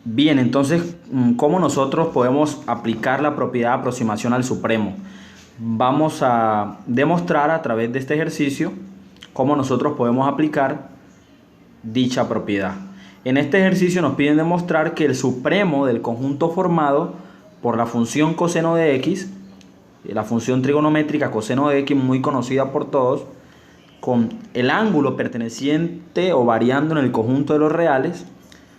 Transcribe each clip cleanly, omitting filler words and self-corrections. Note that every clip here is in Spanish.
Bien, entonces, ¿cómo nosotros podemos aplicar la propiedad de aproximación al supremo? Vamos a demostrar a través de este ejercicio cómo nosotros podemos aplicar dicha propiedad. En este ejercicio nos piden demostrar que el supremo del conjunto formado por la función coseno de x, la función trigonométrica coseno de x muy conocida por todos, con el ángulo perteneciente o variando en el conjunto de los reales,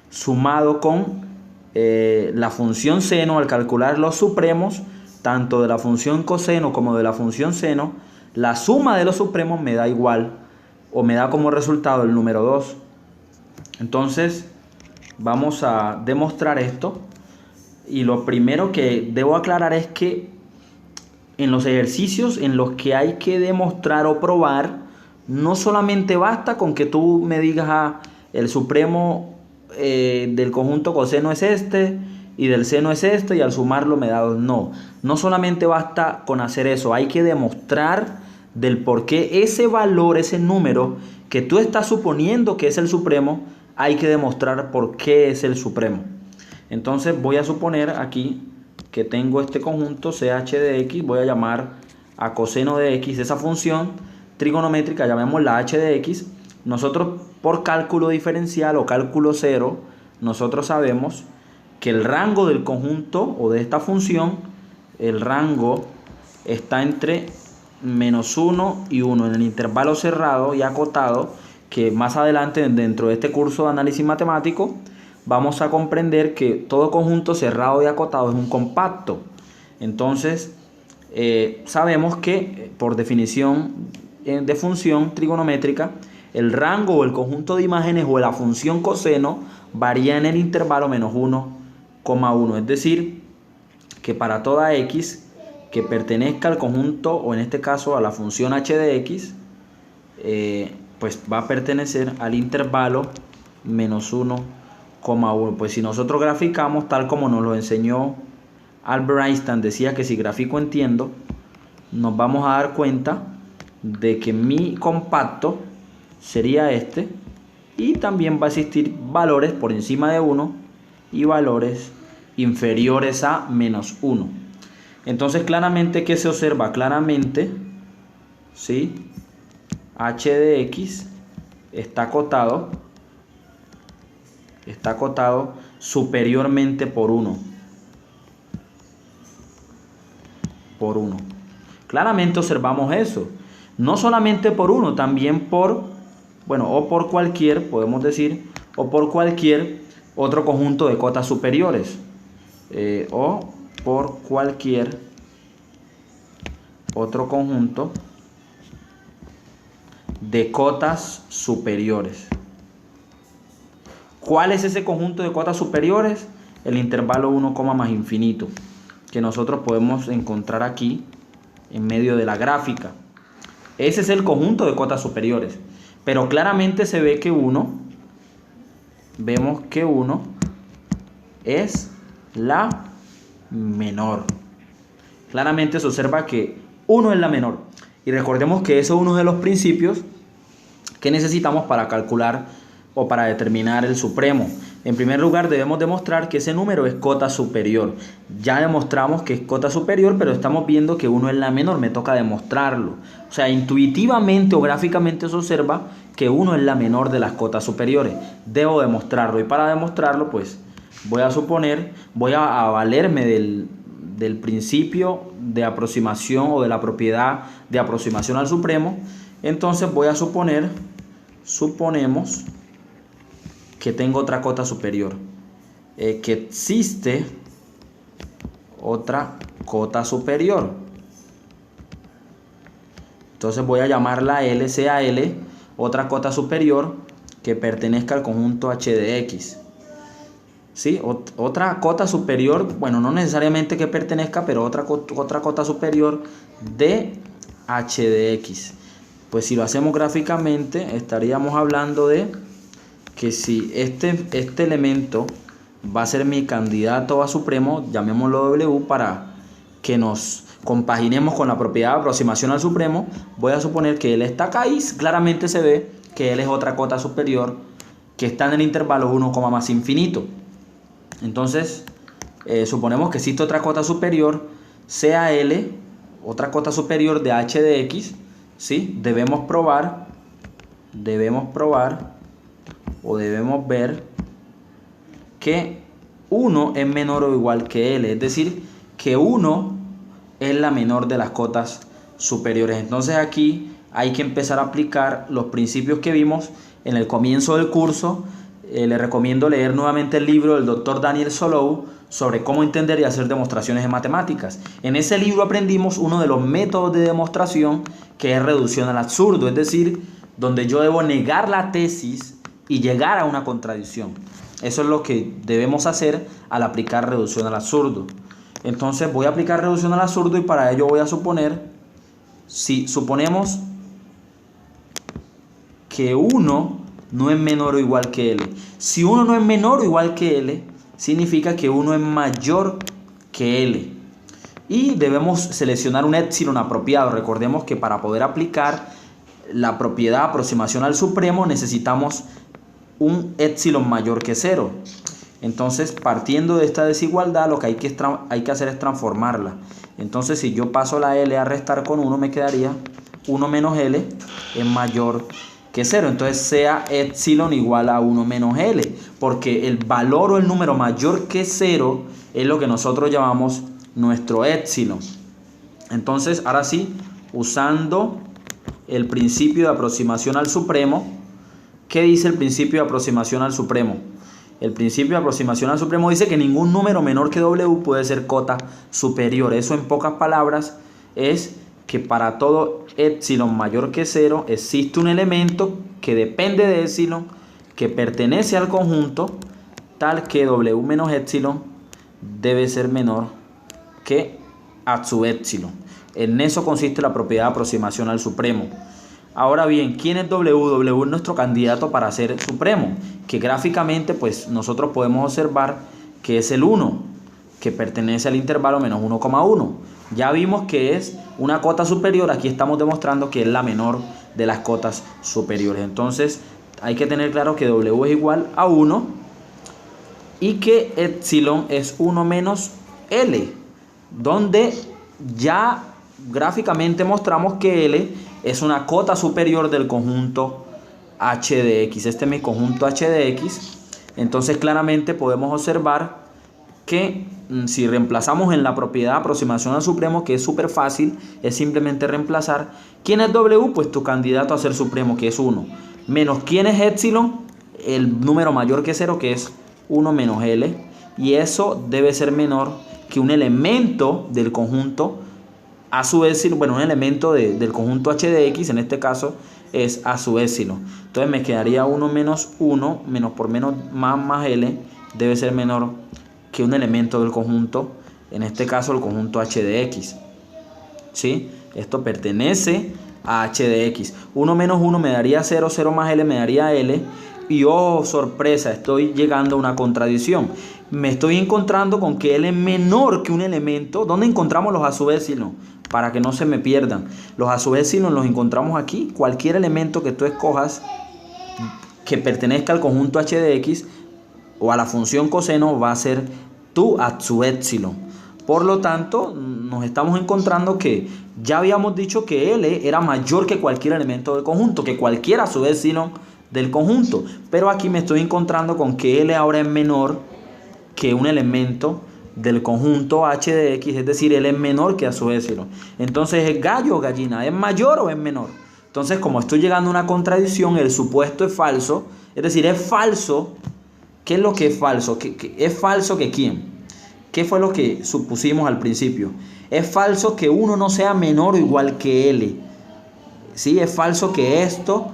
sumado con la función seno al calcular los supremos, tanto de la función coseno como de la función seno, la suma de los supremos me da igual o me da como resultado el número 2. Entonces vamos a demostrar esto, y lo primero que debo aclarar es que en los ejercicios en los que hay que demostrar o probar, no solamente basta con que tú me digas el supremo del conjunto coseno es este y del seno es este y al sumarlo me da 2. No solamente basta con hacer eso, hay que demostrar del por qué ese valor, ese número que tú estás suponiendo que es el supremo, hay que demostrar por qué es el supremo. Entonces voy a suponer aquí que tengo este conjunto CH de x, voy a llamar a coseno de x, esa función trigonométrica, llamémosla h de x. Nosotros por cálculo diferencial o cálculo cero, nosotros sabemos que el rango del conjunto o de esta función, el rango está entre menos 1 y 1 en el intervalo cerrado y acotado, que más adelante dentro de este curso de análisis matemático vamos a comprender que todo conjunto cerrado y acotado es un compacto. Entonces sabemos que por definición de función trigonométrica, el rango o el conjunto de imágenes o la función coseno varía en el intervalo menos 1,1. Es decir, que para toda x que pertenezca al conjunto, o en este caso a la función h de x, pues va a pertenecer al intervalo menos 1,1. Pues si nosotros graficamos tal como nos lo enseñó Albert Einstein, decía que si grafico entiendo, nos vamos a dar cuenta de que mi compacto sería este, y también va a existir valores por encima de 1 y valores inferiores a menos 1. Entonces claramente, ¿qué se observa? Claramente, ¿sí? H de x está acotado superiormente por 1. Claramente observamos eso. No solamente por 1, también por, bueno, o por cualquier, podemos decir, o por cualquier otro conjunto de cotas superiores. O por cualquier otro conjunto de cotas superiores. ¿Cuál es ese conjunto de cotas superiores? El intervalo 1, más infinito, que nosotros podemos encontrar aquí en medio de la gráfica. Ese es el conjunto de cotas superiores. Pero claramente se ve que vemos que 1 es la menor. Claramente se observa que 1 es la menor. Y recordemos que eso es uno de los principios que necesitamos para calcular o para determinar el supremo. En primer lugar, debemos demostrar que ese número es cota superior. Ya demostramos que es cota superior, pero estamos viendo que 1 es la menor, me toca demostrarlo. O sea, intuitivamente o gráficamente se observa que 1 es la menor de las cotas superiores. Debo demostrarlo, y para demostrarlo, pues voy a valerme del principio de aproximación o de la propiedad de aproximación al supremo. Entonces voy a suponemos que tengo otra cota superior, que existe otra cota superior. Entonces voy a llamarla L, sea L, otra cota superior que pertenezca al conjunto h de x. ¿Sí? Otra cota superior, bueno, no necesariamente que pertenezca, pero otra cota superior de h de x. Pues si lo hacemos gráficamente, estaríamos hablando de que si este elemento va a ser mi candidato a supremo, llamémoslo W, para que nos compaginemos con la propiedad de aproximación al supremo, voy a suponer que él está acá y claramente se ve que él es otra cota superior que está en el intervalo 1, más infinito. Entonces, suponemos que existe otra cota superior, sea L, otra cota superior de h de x, ¿sí? Debemos probar o debemos ver que 1 es menor o igual que L, es decir, que 1 es la menor de las cotas superiores. Entonces aquí hay que empezar a aplicar los principios que vimos en el comienzo del curso. Le recomiendo leer nuevamente el libro del doctor Daniel Solou sobre cómo entender y hacer demostraciones en matemáticas. En ese libro aprendimos uno de los métodos de demostración, que es reducción al absurdo, es decir, donde yo debo negar la tesis y llegar a una contradicción. Eso es lo que debemos hacer al aplicar reducción al absurdo. Entonces voy a aplicar reducción al absurdo y para ello voy a suponer, si suponemos que 1 no es menor o igual que L. Si 1 no es menor o igual que L, significa que 1 es mayor que L. Y debemos seleccionar un épsilon apropiado. Recordemos que para poder aplicar la propiedad aproximación al supremo necesitamos un épsilon mayor que 0. Entonces, partiendo de esta desigualdad, lo que hay que hacer es transformarla. Entonces, si yo paso la L a restar con 1, me quedaría 1 menos L es mayor que 0. Entonces, sea épsilon igual a 1 menos L, porque el valor o el número mayor que 0 es lo que nosotros llamamos nuestro épsilon. Entonces, ahora sí, usando el principio de aproximación al supremo, ¿qué dice el principio de aproximación al supremo? El principio de aproximación al supremo dice que ningún número menor que W puede ser cota superior. Eso, en pocas palabras, es que para todo épsilon mayor que 0 existe un elemento que depende de épsilon, que pertenece al conjunto, tal que W menos épsilon debe ser menor que a su épsilon. En eso consiste la propiedad de aproximación al supremo. Ahora bien, ¿quién es W? W es nuestro candidato para ser supremo, que gráficamente pues nosotros podemos observar que es el 1, que pertenece al intervalo menos 1,1. Ya vimos que es una cota superior, aquí estamos demostrando que es la menor de las cotas superiores. Entonces hay que tener claro que W es igual a 1 y que epsilon es 1 menos L, donde ya gráficamente mostramos que L es una cota superior del conjunto h de x. Este es mi conjunto h de x. Entonces claramente podemos observar que si reemplazamos en la propiedad de aproximación al supremo, que es súper fácil, es simplemente reemplazar. ¿Quién es W? Pues tu candidato a ser supremo, que es 1. Menos ¿quién es épsilon? El número mayor que 0, que es 1 menos L. Y eso debe ser menor que un elemento del conjunto a su épsilon, bueno, un elemento del conjunto h de x, en este caso es a su épsilon. Entonces me quedaría 1 menos 1, menos por menos más L, debe ser menor que un elemento del conjunto, en este caso el conjunto h de x. ¿Sí? Esto pertenece a h de x. 1 menos 1 me daría 0, 0 más L me daría L. Y oh, sorpresa, estoy llegando a una contradicción. Me estoy encontrando con que L es menor que un elemento. ¿Dónde encontramos los a su épsilon? Para que no se me pierdan. Los a su épsilon los encontramos aquí. Cualquier elemento que tú escojas que pertenezca al conjunto h de x o a la función coseno va a ser tu a su épsilon. Por lo tanto, nos estamos encontrando que ya habíamos dicho que L era mayor que cualquier elemento del conjunto, que cualquiera a su épsilon del conjunto. Pero aquí me estoy encontrando con que L ahora es menor que un elemento del conjunto h de x, es decir, L es menor que a su épsilon. Entonces, ¿es gallo o gallina? ¿Es mayor o es menor? Entonces, como estoy llegando a una contradicción, el supuesto es falso, es decir, es falso. ¿Qué es lo que es falso? ¿Es falso que quién? ¿Qué fue lo que supusimos al principio? Es falso que 1 no sea menor o igual que L. ¿Sí? Es falso que esto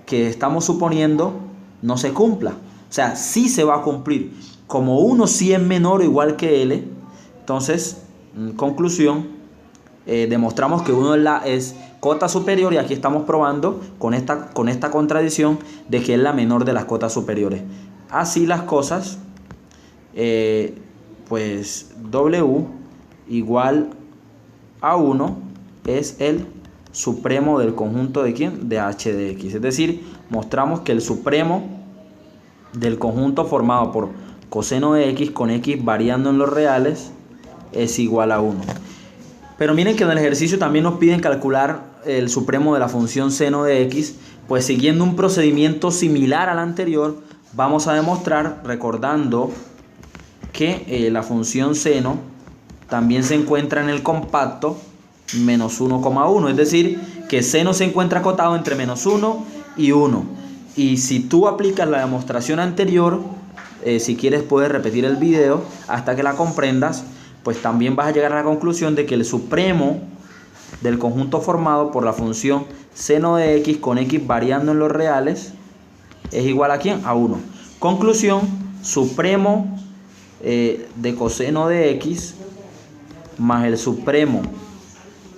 que estamos suponiendo no se cumpla. O sea, sí se va a cumplir. Como 1 sí es menor o igual que L, entonces, en conclusión, demostramos que 1 es cota superior y aquí estamos probando con esta contradicción de que es la menor de las cotas superiores. Así las cosas, pues W igual a 1 es el supremo del conjunto de ¿quién? De h de x. Es decir, mostramos que el supremo del conjunto formado por coseno de x con x variando en los reales es igual a 1. Pero miren que en el ejercicio también nos piden calcular el supremo de la función seno de x. Pues siguiendo un procedimiento similar al anterior, vamos a demostrar recordando que la función seno también se encuentra en el compacto menos 1,1. Es decir, que seno se encuentra acotado entre menos 1 y 1. Y si tú aplicas la demostración anterior, si quieres puedes repetir el video hasta que la comprendas, pues también vas a llegar a la conclusión de que el supremo del conjunto formado por la función seno de x con x variando en los reales es igual a ¿quién? A 1. Conclusión: supremo de coseno de x más el supremo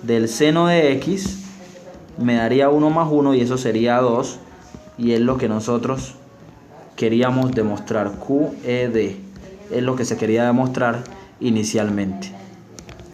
del seno de x me daría 1 más 1 y eso sería 2, y es lo que nosotros queríamos demostrar. QED es lo que se quería demostrar inicialmente.